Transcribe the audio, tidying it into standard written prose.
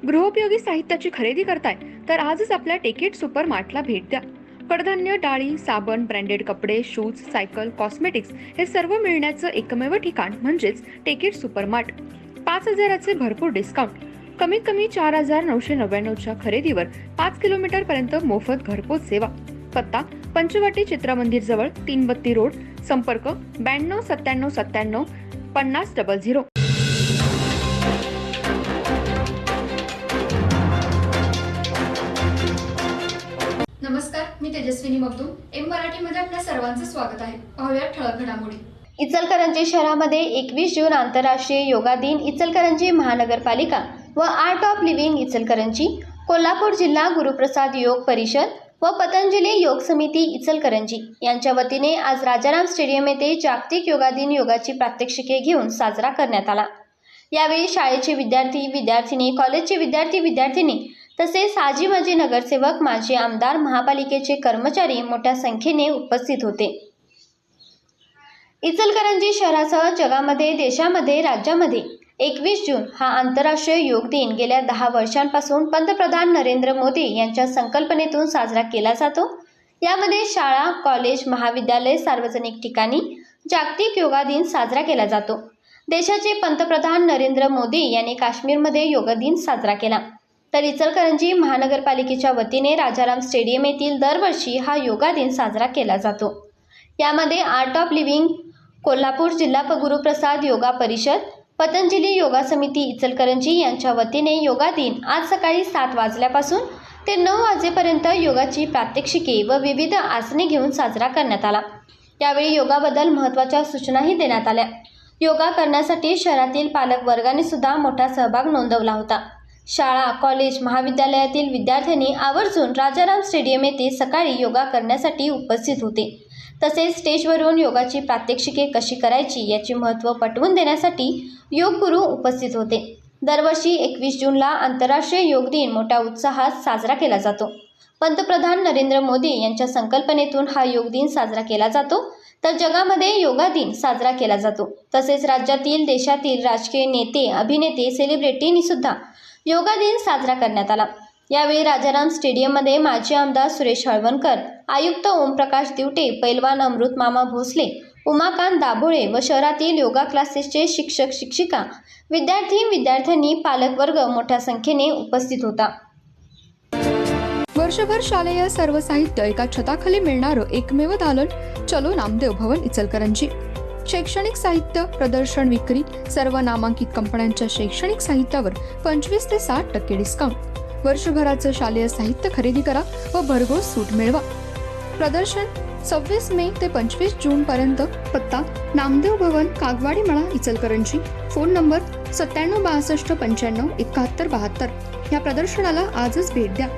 गृहोपयोगी साहित्याची खरेदी करताय तर आजच आपल्या टेकेट सुपर मार्टला भेट द्या. कडधान्य, डाळी, साबण, ब्रँडेड कपडे, शूज, सायकल, कॉस्मेटिक्स हे सर्व मिळण्याचं एकमेव ठिकाण म्हणजेच टेकेट सुपर मार्ट. 5,000चे भरपूर डिस्काउंट. कमीत कमी 4,999च्या खरेदीवर 5 किलोमीटर पर्यंत मोफत घरपोच सेवा. पत्ता पंचवटी चित्रमंदिर जवळ, 332 रोड. संपर्क 92 97 97 50 00. नमस्कार, मी तेजस्विनी मगदूम. एम मराठीमध्ये आपल्या सर्वांचं स्वागत आहे. पाहूया ठळक घडामोडी. इचलकरंजी शहरामध्ये 21 जून आंतरराष्ट्रीय योगा दिन. इचलकरंजी महानगरपालिका व art of living Ichalkaranji, Kolhapur जिल्हा गुरुप्रसाद योग परिषद व पतंजली योग समिती इचलकरंजी यांच्या वतीने आज राजाराम स्टेडियम येथे जागतिक योगा दिन योगाची प्रात्यक्षिके घेऊन साजरा करण्यात आला. यावेळी शाळेचे विद्यार्थी विद्यार्थिनी, कॉलेजचे विद्यार्थी विद्यार्थिनी तसेच आजी माजी नगरसेवक, माजी आमदार, महापालिकेचे कर्मचारी मोठ्या संख्येने उपस्थित होते. इचलकरंजी शहरासह जगामध्ये, देशामध्ये, राज्यामध्ये 21 जून हा आंतरराष्ट्रीय योग दिन गेल्या 10 वर्षांपासून पंतप्रधान नरेंद्र मोदी यांच्या संकल्पनेतून साजरा केला जातो. यामध्ये शाळा, कॉलेज, महाविद्यालय, सार्वजनिक ठिकाणी जागतिक योगा दिन साजरा केला जातो. देशाचे पंतप्रधान नरेंद्र मोदी यांनी काश्मीरमध्ये योग दिन साजरा केला. तर इचलकरंजी महानगरपालिकेच्या वतीने राजाराम स्टेडियम येथील दरवर्षी हा योगा दिन साजरा केला जातो. यामध्ये आर्ट ऑफ लिव्हिंग, कोल्हापूर जिल्हा गुरुप्रसाद योगा परिषद, पतंजली योगा समिती इचलकरंजी यांच्या वतीने योगा दिन आज सकाळी 7 वाजल्यापासून ते 9 वाजेपर्यंत योगाची प्रात्यक्षिके व विविध आसने घेऊन साजरा करण्यात आला. यावेळी योगाबद्दल महत्त्वाच्या सूचनाही देण्यात आल्या. योगा करण्यासाठी शहरातील पालक वर्गाने सुद्धा मोठा सहभाग नोंदवला होता. शाळा, कॉलेज, महाविद्यालयातील विद्यार्थ्यांनी आवर्जून राजाराम स्टेडियम येथे सकाळी योगा करण्यासाठी उपस्थित होते. तसेच स्टेजवरून योगाची प्रात्यक्षिके कशी करायची याचे महत्त्व पटवून देण्यासाठी योग गुरू उपस्थित होते. दरवर्षी 21 जूनला आंतरराष्ट्रीय योग दिन मोठ्या उत्साहात साजरा केला जातो. पंतप्रधान नरेंद्र मोदी यांच्या संकल्पनेतून हा योग दिन साजरा केला जातो. तर जगामध्ये योगा दिन साजरा केला जातो. तसेच राज्यातील, देशातील राजकीय नेते, अभिनेते, सेलिब्रिटींनी सुद्धा योगा दिन साजरा करण्यात आला. यावेळी राजाराम स्टेडियममध्ये माजी आमदार सुरेश हळवणकर, आयुक्त ओमप्रकाश दिवटे, पैलवान अमृत मामा भोसले, उमाकांत दाभोळे व शहरातील योगा क्लासेसचे शिक्षक शिक्षिका, विद्यार्थी विद्यार्थ्यांनी, पालकवर्ग मोठ्या संख्येने उपस्थित होता. वर्षभर शालेय सर्व साहित्य एका छताखाली मिळणारं एकमेव दालन चलो नामदेव भवन इचलकरंजी. शैक्षणिक साहित्य, प्रदर्शन, विक्री, सर्व नामांकित कंपन्यांच्या शैक्षणिक साहित्यावर 25 ते 60% डिस्काउंट. वर्षभराचं शालेय साहित्य खरेदी करा व भरघोस सूट मिळवा. प्रदर्शन 26 मे ते 25 जून पर्यंत. पत्ता नामदेव भवन, कागवाडी मळा, इचलकरंजी. Phone number 97 62 95 71 72. या प्रदर्शनाला आजच भेट द्या.